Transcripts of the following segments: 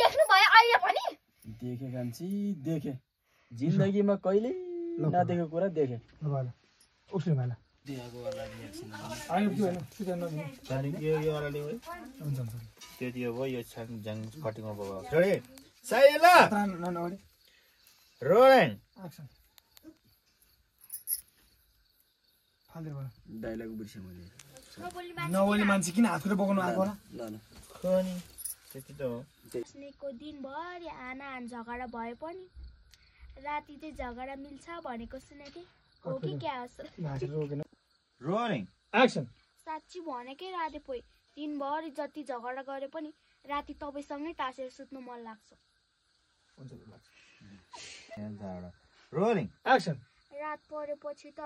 देख्नु भयो अहिले पनि देखे कान्छी देखे जिन्दगीमा कहिले नदेखेको कुरा देखे ल भाइ उठ्नु भाइ ल दिएको वाला रिएक्सन आयो के हैन सुते न यो वाला ल्याऊ है हुन्छ हुन्छ त्यो भयो यो छाङ जङ कटिङमा भयो छोडे साइला न न रोलिङ एक्सन फाल्दै भयो डायलग बिर्से मैले नवली मान्छे किन हात खुट्टा बोकाउनु आएको होला ल ल खोनी त्यति त हो स्नेकको दिनभरि आनाआन झगडा भए पनि राति चाहिँ झगडा मिल्छ भनेको सुनेथे हो कि क्या हाँसेर रोकेन रोलिङ एक्सन साँच्ची भनेकै राधे पोइ दिनभरि जति झगडा गरे पनि राति तपाईँसँगै टाँसेर सुत्नु मन लाग्छ रोलिङ एक्सन रात परेपछि त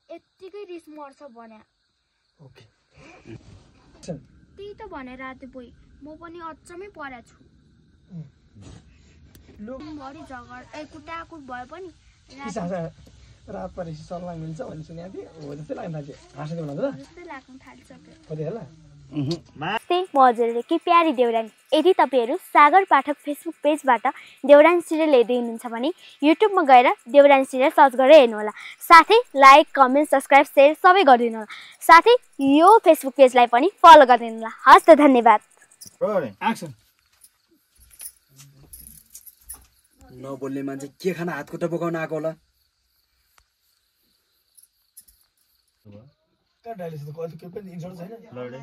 यत्तिकै रिस मर्छ भने ओके एक्सन त्यही त भने राते पोइ म पनि अचम्मै परेको छु दिनभरि झगडा कुटाकुट भए पनि रात परेपछि सल्लाह मिल्छ भन्ने सुनेको थिएँ हो जस्तै लाग्न थाल्यो हाँसेको भन्दा जस्तै लाग्न थालिसक्यो कति होला हजुरले कि प्यारी देउरानी यदि तपाईँहरू सागर पाठक फेसबुक पेजबाट देउरानी सिरियल हेर्दै हुनुहुन्छ भने युट्युबमा गएर देउरानी सिरियल सर्च गरेर हेर्नुहोला साथै लाइक कमेन्ट सब्सक्राइब सेयर सबै गरिदिनु होला साथै यो फेसबुक पेजलाई पनि फलो गरिदिनु होला हस् त धन्यवाद एक्सन नबोल्ने मान्छे के खाना हात खुट्टा बोकाउन आएको होला कहाँ डाइलेस त कहिले के पनि इन्सर्ट छैन लडे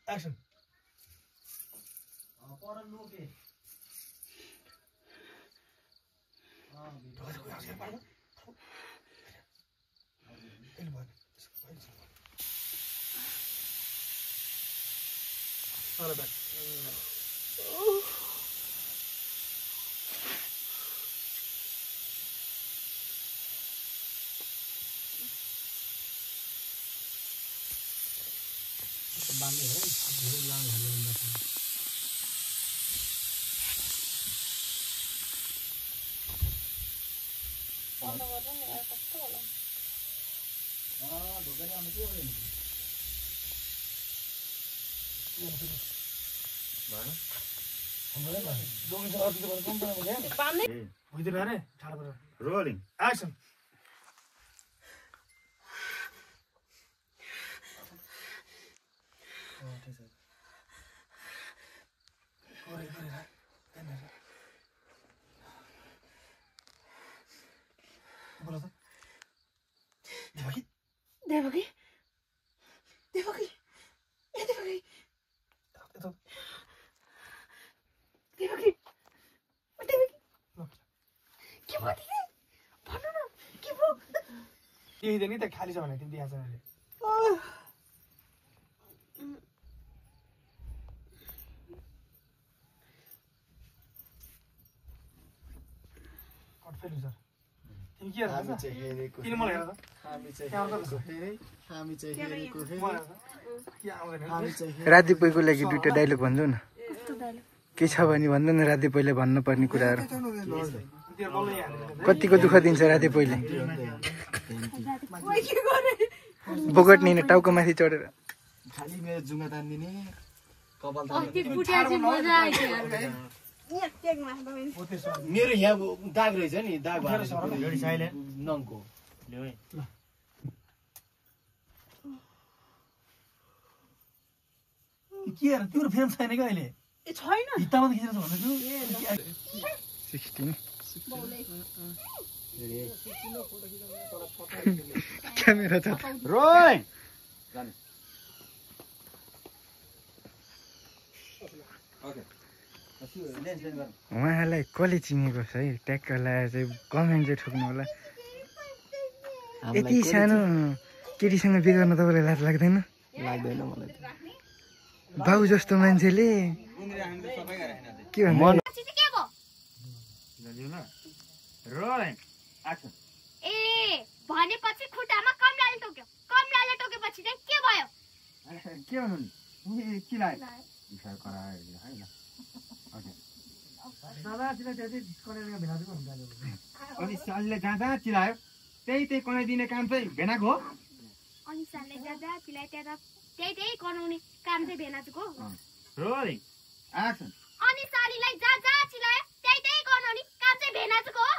एक्सन बाल्ने हो धेरै लामो हाल्नु रोलिङ एक्सन देवकी देवकी ए देवकी देवकी देवकी के भयो भन्नु न के भयो यही त नि त खाली छ भने तिमी दिएको छ मैले कट फेरि सर तिमी के हामी चाहिँ हेरेको किन मलाई हेर त हामी चाहिँ हेरेको के आउँदैन राधिपोइको लागि दुईटा डायलग भन्नु न के छ भने भन्नु न राधिपोइले भन्नुपर्ने कुराहरू कतिको दुःख दिन्छ राधिपोइले बोगट्ने टाउको माथि चढेर खाली मेरो जुङ्गा तान्दिने कपाल मेरो यहाँ दाग रहेछ नि दाग नङको के हेर तिम्रो फ्रेम छैन कि अहिले छैन भित्तामा त खिचेर भन्दैछु 16 क्यामेरा छ रोलिङ उहाँलाई कसले चिनेको छ है ट्याक्क लगाएर चाहिँ कमेन्ट चाहिँ ठोक्नु होला यति सानो केटीसँग बिहे गर्न तपाईँलाई लाज लाग्दैन लाग्दैन मलाई बाउ जस्तो मान्छेले के भन्नु रोलिङ एक्सन ए भनेपछि खुट्टामा कमलाले टोक्यो कमलाले टोकेपछि चाहिँ के भयो के भन्नु नि के लाग्यो विचार गरायो है ल ओके दादासित त्यही कनेर भेनाको हुन्छ अनि सालले जहाँ चिलायो त्यही कनाइदिने काम चाहिँ भेनाको हो अनि सालले जहाँ चिलायो त्यही कराउने काम चाहिँ भेनाको हो रोलिङ एक्सन अनि सालीलाई जा जा चिलायो त्यही त्यही गर्नु नि काम चाहिँ भेनाजुको हो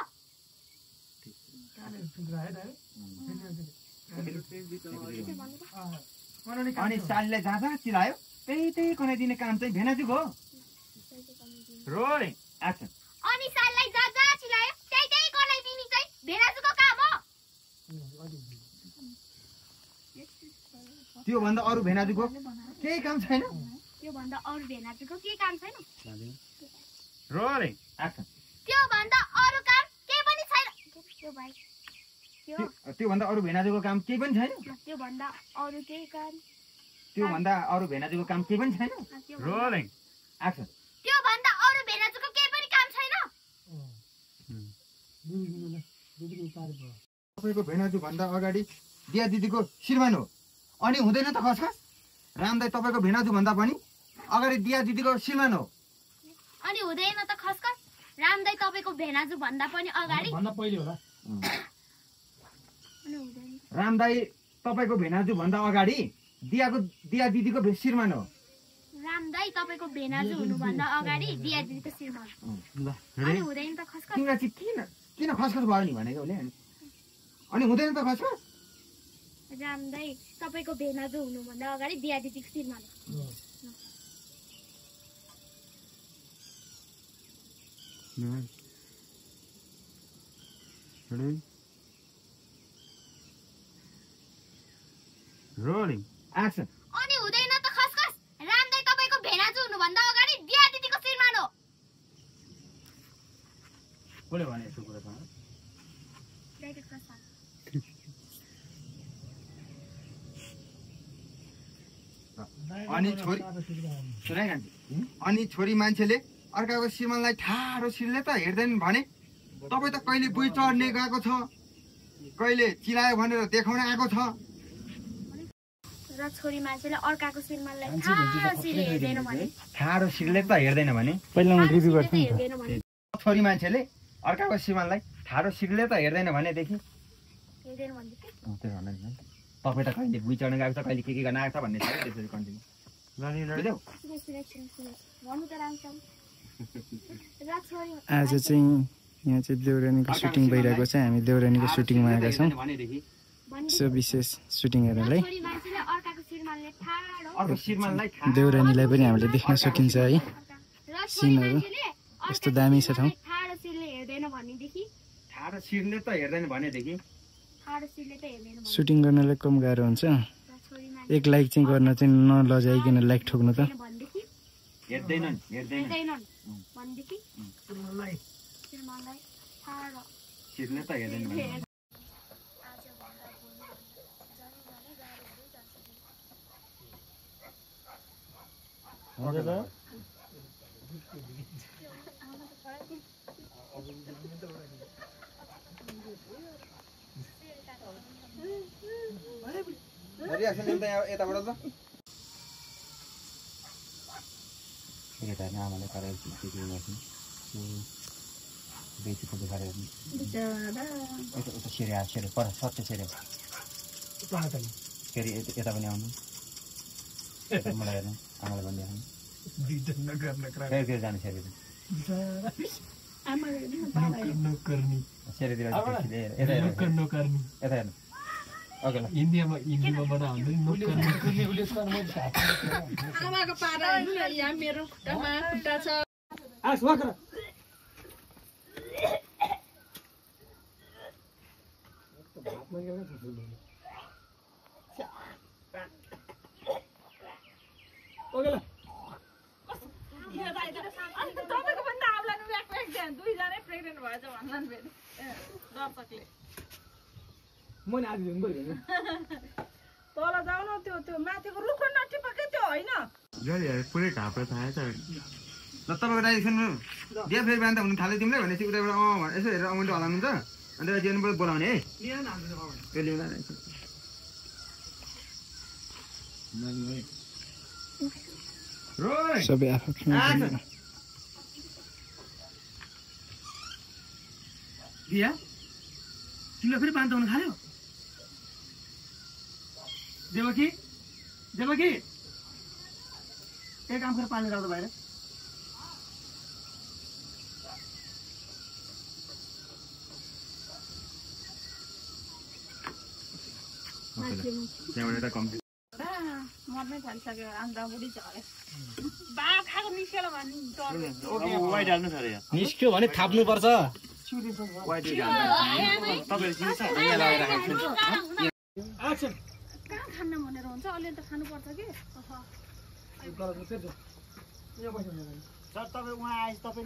अनि सालीलाई जहाँ जहाँ चिलायो त्यही त्यही बनाइदिने काम चाहिँ भेनाजुको हो रोलिङ एक्सन अनि सालीलाई जा जा चिलायो त्यही त्यही बनाइदिने चाहिँ भेनाजुको काम हो त्यो भन्दा अरू भेनाजुको केही काम छैन त्यो भन्दा अरू भेनाजुको के काम छैन रोलिङ एक्सन त्यो भन्दा अरू काम केही पनि छैन त्यो भाइ त्यो भन्दा अरू भेनाजुको काम केही पनि छैन त्यो भन्दा अरू केही काम त्यो भन्दा अरू भेनाजुको काम केही पनि छैन रोलिङ एक्सन त्यो भन्दा अरू भेनाजुको केही पनि काम छैन तपाईँको भेनाजु भन्दा अगाडि दिया दिदीको श्रीमान हो अनि हुँदैन त खसखस रामदाई तपाईँको भेनाजु भन्दा पनि अगाडि दिया दिदीको श्रीमान हो अनि हुँदैन त खसखस रामदाई तपाईँको भेनाजु भन्दा पनि अगाडि भन्दा पहिले होला अनि हुँदैन रामदाई तपाईँको भेनाजु भन्दा अगाडि दिया दिदीको श्रीमान हो रामदाई तपाईँको भेनाजु हुनुभन्दा अगाडि दिया दिदीको श्रीमान अनि हुँदैन त खसखस तिमीलाई चाहिँ किन खसखस भयो नि भनेको उसले अनि हुँदैन त खसखस रामदाई तपाईँको भेनाजु हुनुभन्दा अगाडि दिया दिदीको श्रीमान रोलिङ एक्सन अनि हुँदैन त खसखस रामदाई तपाईँको भेनाजु हुनुभन्दा अगाडि दिया दिदीको श्रीमान हो कसले भने यस्तो कुरा त अनि छोरी सुनाइ कान्छी अनि छोरी मान्छेले अर्काको श्रीमानलाई ठाडो शिरले त हेर्दैन भने तपाईँ त कहिले बुई चढ्ने गएको छ कहिले चिलायो भनेर देखाउन आएको छ र छोरी मान्छेले अर्काको श्रीमानलाई ठाडो शिरले हेर्दैन भने ठाडो शिरले त हेर्दैन भने पहिला म रिभ्यू गर्छु नि हेर्दैन भने छोरी मान्छेले अर्काको श्रीमानलाई ठाडो शिरले त हेर्दैन भनेदेखि हेर्दैन भनेदेखि त्यो भन्दैन तपाईँ त कहिले बुई चढ्न गएको छ कहिले के गर्न आएको छ भन्ने छ त्यसरी कन्टिन्यू बुझ्यौ भन्नु त राम्रोसँग र छोरी आज चाहिँ यहाँ चाहिँ देउरानीको सुटिङ भइरहेको छ हामी देउरानीको सुटिङमा आएका छौँ सो विशेष सुटिङ हेर्नलाई छोरी मान्छेले अर्काको श्रीमानले ठाडो अर्को श्रीमानलाई देउरानीलाई पनि हामीले देख्न सकिन्छ है र छोरी सिनहरू मान्छेले यस्तो दामी छ ठाउँ ठाडो शिरले हेर्दैन भनेदेखि ठाडो शिरले त हेर्दैन भनेदेखि ठाडो शिरले त हेर्दैन भने सुटिङ गर्नलाई कम गाह्रो हुन्छ र छोरी मान्छे एक लाइक चाहिँ गर्न चाहिँ नलजाइकन लाइक ठोक्नु त भनेदेखि हेर्दैनन् हेर्दैनन् भनेदेखि श्रीमानलाई ठाडो शिरले त हेर्दैन भने यताबाट त आमाले पारेर बेचीको देखाएर सेरे पर सत्य सेरे फेरि यता पनि आउनु मलाई हेर्नु आमाले भनिदिनु फेरि जानु सेरे सेरेतिर यता हेर्नु ओके ल हिन्दीमा बना आमाको पारा हेर्नु न यहाँ मेरो खुट्टामा खुट्टा छ तपाईँको भन्दा आउला दुईजनै प्रेग्नेन्ट भएछ भन्लान् फेरि दर्शकले तल जाऊ न त्यो माथिको रुखो नटिपके त्यो होइन पुरै ढाप्रो थाहा छ ल तपाईँको डाइरेक्सन बिहा फेरि बिहान त हुनु थाल्यो तिमीलाई भनेपछि उताबाट यसो हेरेर अमाउन्ट हलाउनुहुन्छ अन्त जेनबाट बोलाउने है त्यो ल्याउँदा सबै आफ्नो बिहा तिमीलाई फेरि बान्त हुनु थाल्यो देवकी एक काम गरेर पानी राख्दा बाहिर त्यहाँबाट यता कम्ती मर्नै थालिसक्यो आन्द्रा बुढी झरे बा खाएको निस्केर भन्नु वाइट हाल्नु छ अरे यहाँ निस्क्यो भने थाप्नुपर्छ वाइट तपाईँहरू चिन्छ यहाँ लगाएर राखेको छु कहाँ खान्न भनेर हुन्छ अलि त खानुपर्छ कि सर तपाईँ उहाँ आएपछि तपाईँ